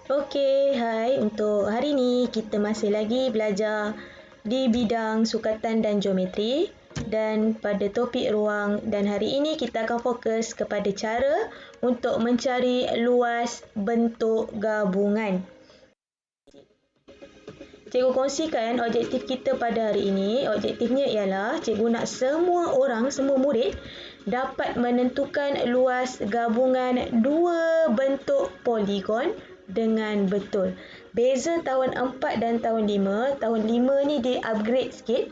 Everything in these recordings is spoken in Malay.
Okey, hai. Untuk hari ni kita masih lagi belajar di bidang sukatan dan geometri dan pada topik ruang, dan hari ini kita akan fokus kepada cara untuk mencari luas bentuk gabungan. Cikgu kongsikan objektif kita pada hari ini. Objektifnya ialah cikgu nak semua orang, semua murid dapat menentukan luas gabungan dua bentuk poligon dengan betul. Beza tahun 4 dan tahun 5. Tahun 5 ni dia upgrade sikit.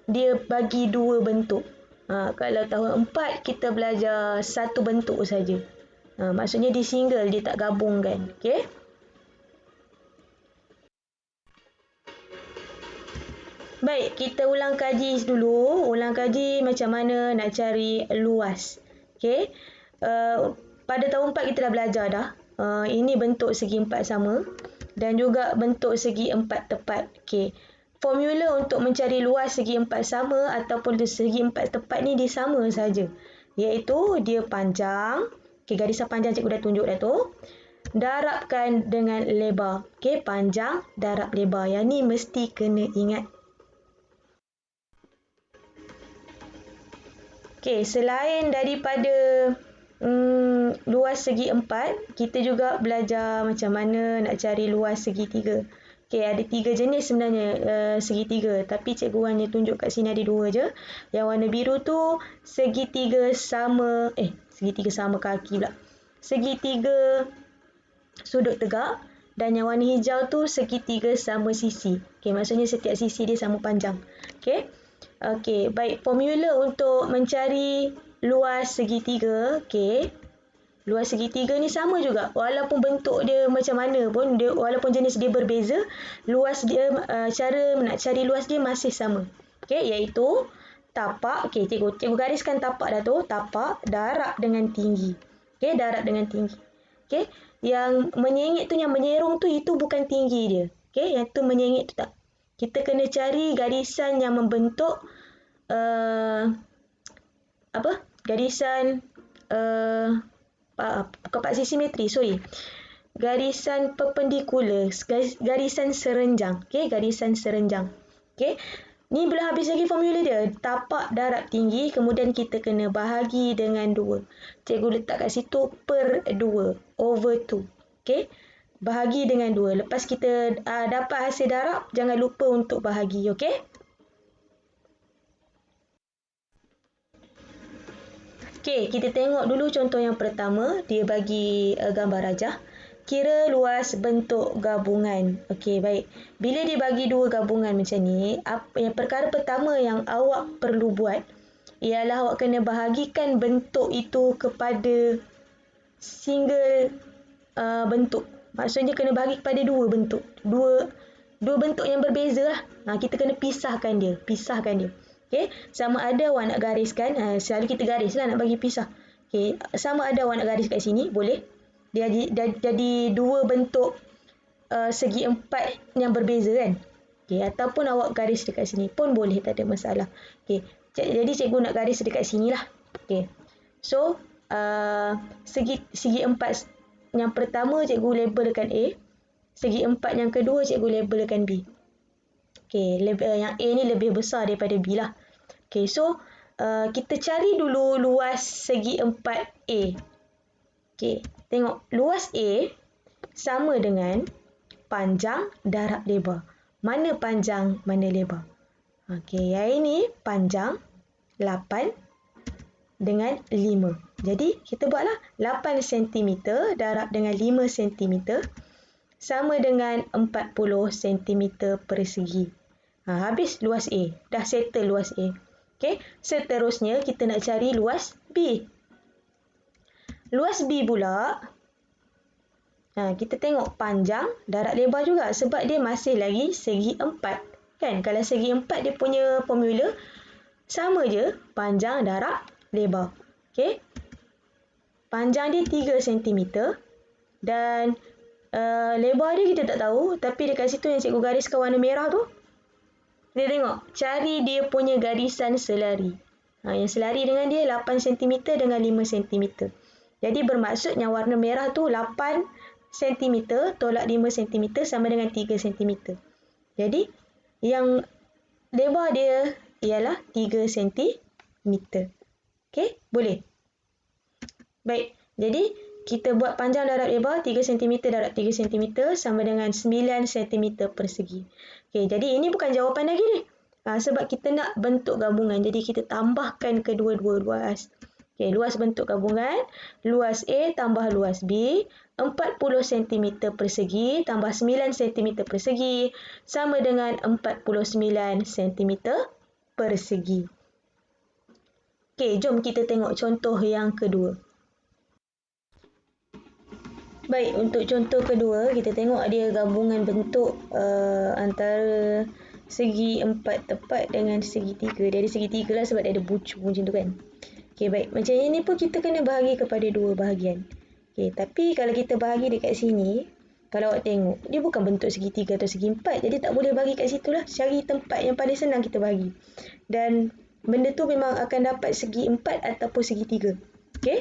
Dia bagi dua bentuk. Kalau tahun 4 kita belajar satu bentuk saja. Maksudnya dia single, dia tak gabungkan. Okey? Baik, kita ulang kaji dulu. Ulang kaji macam mana nak cari luas. Okey. Pada tahun 4 kita dah belajar dah. Ini bentuk segi empat sama dan juga bentuk segi empat tepat. Okey. Formula untuk mencari luas segi empat sama ataupun segi empat tepat ni dia sama saja. Iaitu dia panjang. Okey, garisan panjang cikgu dah tunjuk dah tu. Darabkan dengan lebar. Okey, panjang darab lebar. Yang ni mesti kena ingat. Okey, selain daripada luas segi empat, kita juga belajar macam mana nak cari luas segitiga. Okey, ada 3 jenis sebenarnya segitiga, tapi cikgu hanya tunjuk kat sini ada 2 je. Yang warna biru tu segitiga sama kaki pula. Segitiga sudut tegak, dan yang warna hijau tu segitiga sama sisi. Okey, maksudnya setiap sisi dia sama panjang. Okey, baik, formula untuk mencari luas segitiga. Okey. Luas segitiga ni sama juga. Walaupun bentuk dia macam mana pun, walaupun jenis dia berbeza, luas dia cara nak cari luas dia masih sama. Okey, iaitu tapak. Okey, cikgu gariskan tapak dah tu. Tapak darab dengan tinggi. Okey, darab dengan tinggi. Okey, yang menyengit tu, yang menyerong tu, itu bukan tinggi dia. Okey, yang tu menyengit tu tak. Kita kena cari garisan yang membentuk garisan kepak simetri, garisan perpendikular, garisan serenjang. Okey, garisan serenjang. Okey, ni belum habis lagi formula dia. Tapak darab tinggi, kemudian kita kena bahagi dengan 2. Cikgu letak kat situ per 2 over 2. Okey, bahagi dengan 2. Lepas kita dapat hasil darab, jangan lupa untuk bahagi. Okey? Okey, kita tengok dulu contoh yang pertama. Dia bagi gambar rajah. Kira luas bentuk gabungan. Okey, baik. Bila dia bagi dua gabungan macam ni, perkara pertama yang awak perlu buat ialah awak kena bahagikan bentuk itu kepada single bentuk. Maksudnya kena bagi kepada dua bentuk. Dua bentuk yang berbeza lah. Kita kena pisahkan dia. Okey, sama ada awak nak gariskan, selalu kita garis lah nak bagi pisah. Okey, sama ada awak nak garis kat sini, boleh. Dia jadi dua bentuk segi empat yang berbeza kan. Okey, ataupun awak garis dekat sini pun boleh, tak ada masalah. Okey, jadi cikgu nak garis dekat sini lah. Okey, so segi empat yang pertama cikgu labelkan A. Segi empat yang kedua cikgu labelkan B. Okey, yang A ni lebih besar daripada B lah. Okey, so kita cari dulu luas segi empat A. Okey, tengok luas A sama dengan panjang darab lebar. Mana panjang, mana lebar? Okey, yang ini panjang 8 dengan 5. Jadi kita buatlah 8 cm darab dengan 5 cm sama dengan 40 cm persegi. Habis luas A. Dah settle luas A. Okey, seterusnya kita nak cari luas B. Luas B pula, kita tengok panjang darab lebar juga sebab dia masih lagi segi 4. Kan? Kalau segi 4 dia punya formula sama je, panjang darab lebar. Okey. Panjang dia 3 cm dan lebar dia kita tak tahu, tapi dekat situ yang cikgu gariskan warna merah tu, kita tengok, cari dia punya garisan selari. Yang selari dengan dia 8 cm dengan 5 cm. Jadi bermaksud yang warna merah tu 8 cm tolak 5 cm sama dengan 3 cm. Jadi, yang lebar dia ialah 3 cm. Okey, boleh? Baik, jadi kita buat panjang darab lebar 3 cm darab 3 cm sama dengan 9 cm persegi. Okey, jadi ini bukan jawapan lagi ni. Sebab kita nak bentuk gabungan. Jadi kita tambahkan kedua-dua luas. Okey, luas bentuk gabungan. Luas A tambah luas B. 40 cm persegi tambah 9 cm persegi sama dengan 49 cm persegi. Okey, jom kita tengok contoh yang kedua. Baik, untuk contoh kedua, kita tengok dia gabungan bentuk antara segi 4 tepat dengan segi 3. Dia ada segi 3 lah sebab dia ada bucu macam tu kan. Okey, baik. Macam ini pun kita kena bahagi kepada 2 bahagian. Okey, tapi kalau kita bahagi dekat sini, kalau awak tengok, dia bukan bentuk segi 3 atau segi 4. Jadi tak boleh bahagi kat situ lah. Cari tempat yang paling senang kita bahagi. Dan benda tu memang akan dapat segi 4 ataupun segi 3. Okey,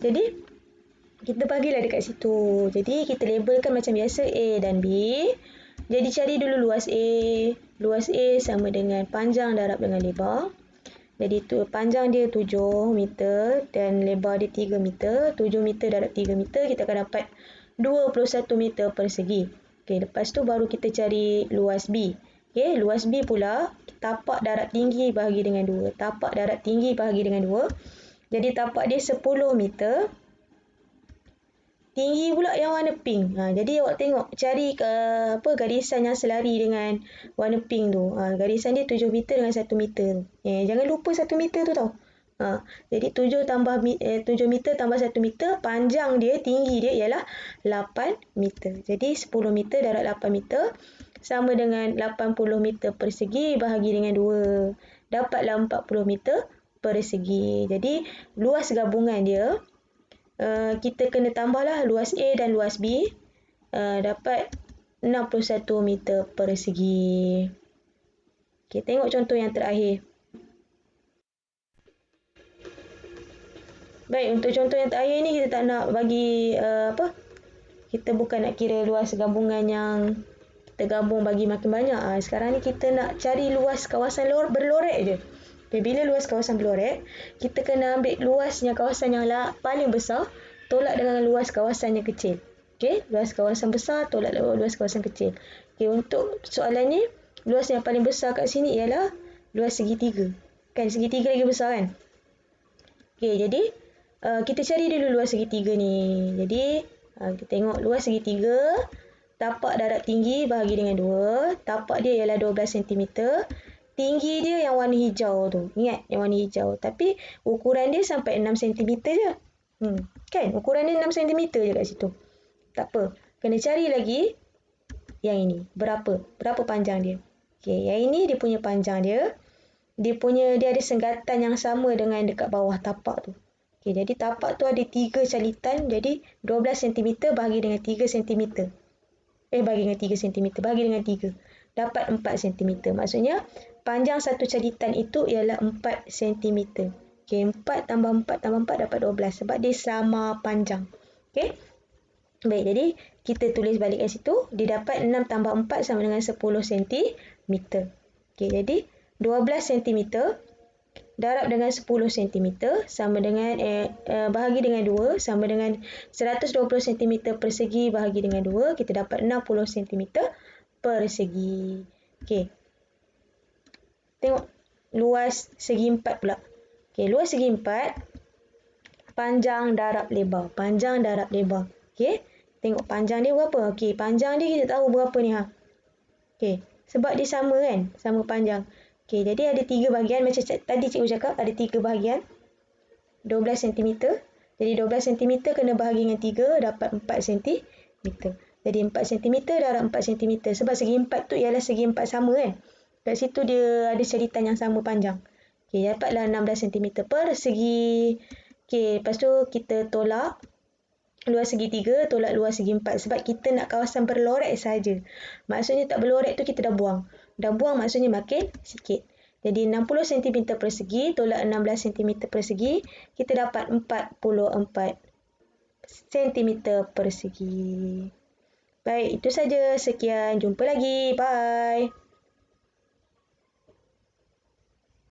jadi kita bagilah dekat situ. Jadi kita labelkan macam biasa A dan B. Jadi cari dulu luas A. Luas A sama dengan panjang darab dengan lebar. Jadi tu panjang dia 7 meter dan lebar dia 3 meter. 7 meter darab 3 meter kita akan dapat 21 meter persegi. Okey, lepas tu baru kita cari luas B. Okey, luas B pula tapak darab tinggi bahagi dengan 2. Tapak darab tinggi bahagi dengan 2. Jadi tapak dia 10 meter. Tinggi pula yang warna pink. Jadi awak tengok cari garisan yang selari dengan warna pink tu. Garisan dia 7 meter dengan 1 meter. Jangan lupa 1 meter tu tau. Jadi 7 meter tambah 1 meter, panjang dia, tinggi dia ialah 8 meter. Jadi 10 meter darab 8 meter sama dengan 80 meter persegi bahagi dengan 2. Dapatlah 40 meter persegi. Jadi luas gabungan dia kita kena tambahlah luas A dan luas B, dapat 61 meter persegi. Okey, tengok contoh yang terakhir. Baik, untuk contoh yang terakhir ni kita tak nak bagi kita bukan nak kira luas gabungan yang kita gabung bagi makin banyak. Sekarang ni kita nak cari luas kawasan berlorek je. Bila luas kawasan berlorek, kita kena ambil luasnya kawasan yang paling besar tolak dengan luas kawasan yang kecil. Okey, luas kawasan besar tolak luas kawasan kecil. Okey, untuk soalan ni, luas yang paling besar kat sini ialah luas segitiga. Kan segitiga lagi besar kan? Okey, jadi kita cari dulu luas segitiga ni. Jadi kita tengok luas segitiga, tapak darab tinggi bahagi dengan 2. Tapak dia ialah 12 cm. Tinggi dia yang warna hijau tu. Ingat yang warna hijau. Tapi ukuran dia sampai 6 cm je. Kan? Ukuran dia 6 cm je kat situ. Tak apa. Kena cari lagi yang ini. Berapa panjang dia. Okey, yang ini dia punya panjang dia. Dia ada senggatan yang sama dengan dekat bawah tapak tu. Okey, jadi tapak tu ada 3 calitan. Jadi 12 cm bahagi dengan 3 cm. Bahagi dengan 3 cm. Bahagi dengan 3. Dapat 4 cm. Maksudnya panjang satu calitan itu ialah 4 cm. Okey, 4 tambah 4 tambah 4 dapat 12 sebab dia sama panjang. Okey. Baik, jadi kita tulis balik kat situ. Dia dapat 6 tambah 4 sama dengan 10 cm. Okey, jadi 12 cm darab dengan 10 cm sama dengan bahagi dengan 2 sama dengan 120 cm persegi bahagi dengan 2. Kita dapat 60 cm persegi. Okey. Tengok luas segi 4 pula. Okey, luas segi 4 panjang darab lebar. Panjang darab lebar. Okey. Tengok panjang dia berapa? Okey, panjang dia kita tahu berapa ni Okey, sebab dia sama kan? Sama panjang. Okey, jadi ada 3 bahagian macam tadi cikgu cakap ada 3 bahagian. 12 cm. Jadi 12 cm kena bahagi dengan 3 dapat 4 cm. Jadi 4 cm darab 4 cm sebab segi 4 tu ialah segi 4 sama kan? Kat situ dia ada ceritan yang sama panjang. Okey, dapatlah 16 cm persegi. Okey, lepas tu kita tolak luas segi 3 tolak luas segi 4 sebab kita nak kawasan berlorek saja. Maksudnya tak berlorek tu kita dah buang. Dah buang maksudnya makin sikit. Jadi 60 cm persegi tolak 16 cm persegi kita dapat 44 sentimeter persegi. Baik, itu saja. Sekian. Jumpa lagi. Bye.